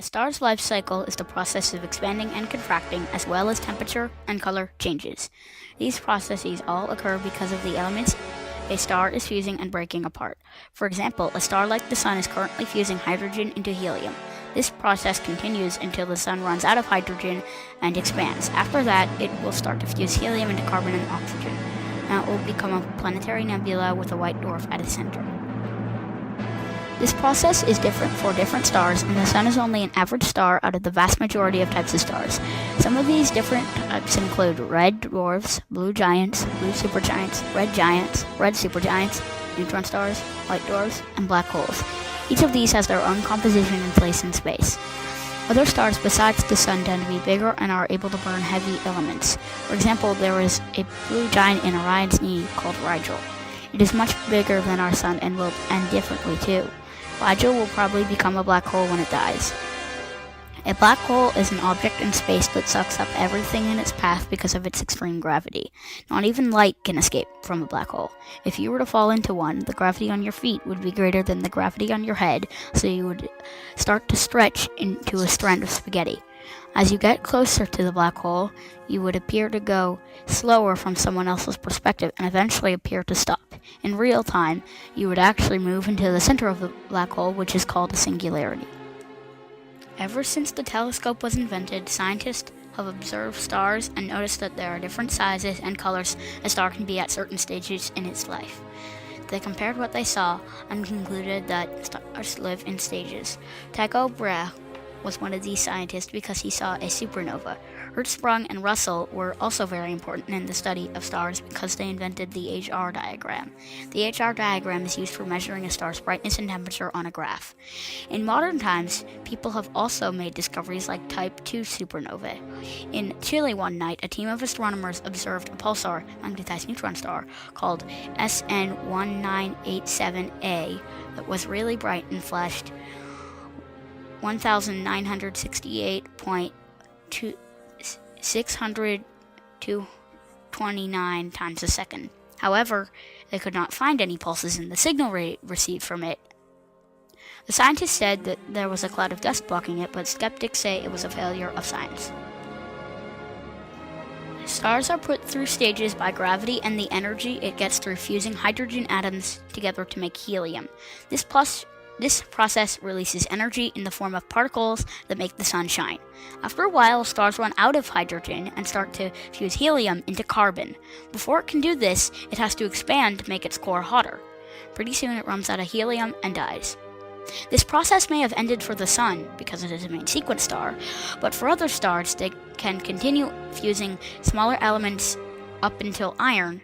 star's life cycle is the process of expanding and contracting, as well as temperature and color changes. These processes all occur because of the elements a star is fusing and breaking apart. For example, a star like the Sun is currently fusing hydrogen into helium. This process continues until the Sun runs out of hydrogen and expands. After that, it will start to fuse helium into carbon and oxygen. Now it will become a planetary nebula with a white dwarf at its center. This process is different for different stars, and the Sun is only an average star out of the vast majority of types of stars. Some of these different types include red dwarfs, blue giants, blue supergiants, red supergiants, neutron stars, white dwarfs, and black holes. Each of these has their own composition and place in space. Other stars besides the Sun tend to be bigger and are able to burn heavy elements. For example, there is a blue giant in Orion's knee called Rigel. It is much bigger than our Sun and will end differently too. Rigel will probably become a black hole when it dies. A black hole is an object in space that sucks up everything in its path because of its extreme gravity. Not even light can escape from a black hole. If you were to fall into one, the gravity on your feet would be greater than the gravity on your head, so you would start to stretch into a strand of spaghetti. As you get closer to the black hole, you would appear to go slower from someone else's perspective and eventually appear to stop. In real time, you would actually move into the center of the black hole, which is called a singularity. Ever since the telescope was invented, scientists have observed stars and noticed that there are different sizes and colors a star can be at certain stages in its life. They compared what they saw and concluded that stars live in stages. Tycho Brahe was one of these scientists because he saw a supernova. Hertzsprung and Russell were also very important in the study of stars because they invented the HR diagram. The HR diagram is used for measuring a star's brightness and temperature on a graph. In modern times, people have also made discoveries like Type II supernovae. In Chile one night, a team of astronomers observed a pulsar, magnetized neutron star, called SN1987A that was really bright and flashed 1,968.629 times a second. However, they could not find any pulses in the signal received from it. The scientists said that there was a cloud of dust blocking it, but skeptics say it was a failure of science. Stars are put through stages by gravity and the energy it gets through fusing hydrogen atoms together to make helium. This process releases energy in the form of particles that make the Sun shine. After a while, stars run out of hydrogen and start to fuse helium into carbon. Before it can do this, it has to expand to make its core hotter. Pretty soon it runs out of helium and dies. This process may have ended for the Sun, because it is a main sequence star, but for other stars, they can continue fusing smaller elements up until iron,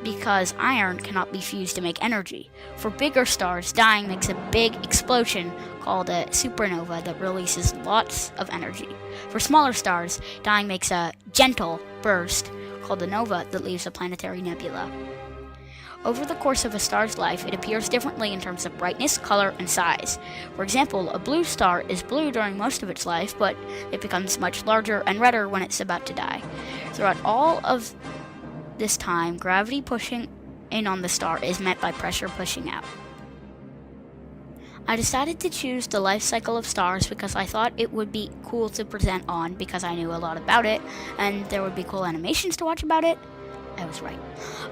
because iron cannot be fused to make energy. For bigger stars, dying makes a big explosion called a supernova that releases lots of energy. For smaller stars, dying makes a gentle burst called a nova that leaves a planetary nebula. Over the course of a star's life, it appears differently in terms of brightness, color, and size. For example, a blue star is blue during most of its life, but it becomes much larger and redder when it's about to die. Throughout all of this time, gravity pushing in on the star is met by pressure pushing out. I decided to choose the life cycle of stars because I thought it would be cool to present on because I knew a lot about it, and there would be cool animations to watch about it. I was right.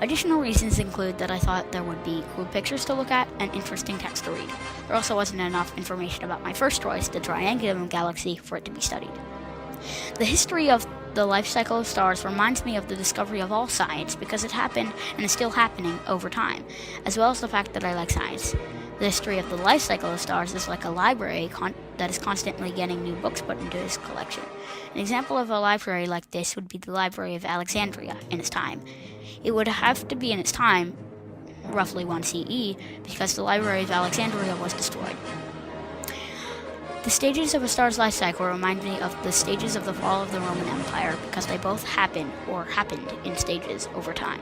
Additional reasons include that I thought there would be cool pictures to look at and interesting text to read. There also wasn't enough information about my first choice, the Triangulum Galaxy, for it to be studied. The history of the life cycle of stars reminds me of the discovery of all science because it happened and is still happening over time, as well as the fact that I like science. The history of the life cycle of stars is like a library that is constantly getting new books put into its collection. An example of a library like this would be the Library of Alexandria in its time. It would have to be in its time, roughly 1 CE, because the Library of Alexandria was destroyed. The stages of a star's life cycle remind me of the stages of the fall of the Roman Empire because they both happen or happened in stages over time.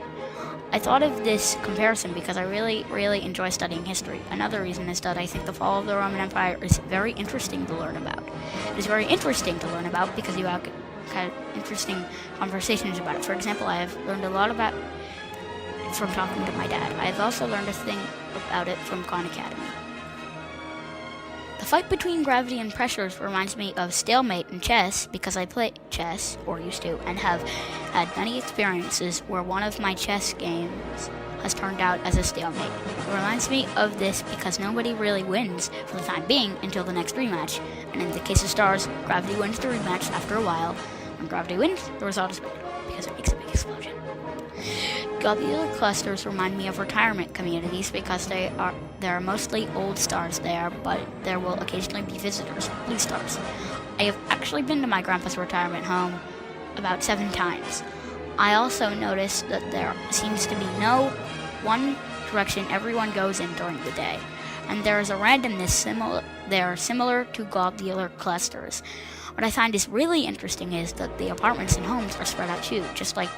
I thought of this comparison because I really enjoy studying history. Another reason is that I think the fall of the Roman Empire is very interesting to learn about. It is very interesting to learn about because you have had interesting conversations about it. For example, I have learned a lot about it from talking to my dad. I have also learned a thing about it from Khan Academy. The fight between gravity and pressures reminds me of stalemate in chess because I play chess, or used to, and have had many experiences where one of my chess games has turned out as a stalemate. It reminds me of this because nobody really wins for the time being until the next rematch, and in the case of stars, gravity wins the rematch after a while. When gravity wins, the result is big because it makes a big explosion. Globular clusters remind me of retirement communities because there are mostly old stars there, but there will occasionally be visitors, blue stars. I have actually been to my grandpa's retirement home about 7 times. I also noticed that there seems to be no one direction everyone goes in during the day, and there is a randomness similar to globular clusters. What I find is really interesting is that the apartments and homes are spread out too, just like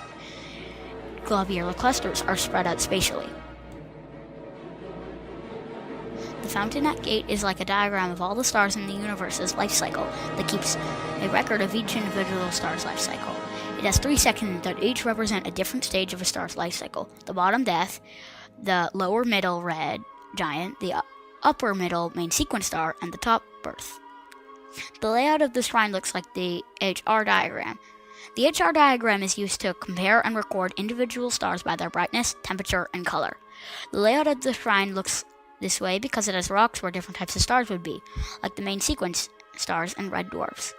globular clusters are spread out spatially. The fountainette gate is like a diagram of all the stars in the universe's life cycle that keeps a record of each individual star's life cycle. It has 3 sections that each represent a different stage of a star's life cycle. The bottom death, the lower middle red giant, the upper middle main sequence star, and the top birth. The layout of the shrine looks like the HR diagram. The HR diagram is used to compare and record individual stars by their brightness, temperature, and color. The layout of the shrine looks this way because it has rocks where different types of stars would be, like the main sequence stars and red dwarfs.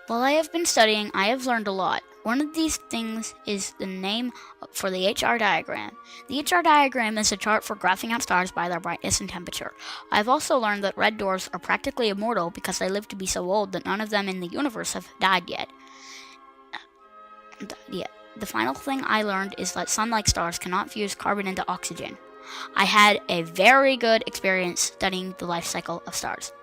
While I have been studying, I have learned a lot. One of these things is the name for the HR diagram. The HR diagram is a chart for graphing out stars by their brightness and temperature. I have also learned that red dwarfs are practically immortal because they live to be so old that none of them in the universe have died yet. The final thing I learned is that sun-like stars cannot fuse carbon into oxygen. I had a very good experience studying the life cycle of stars.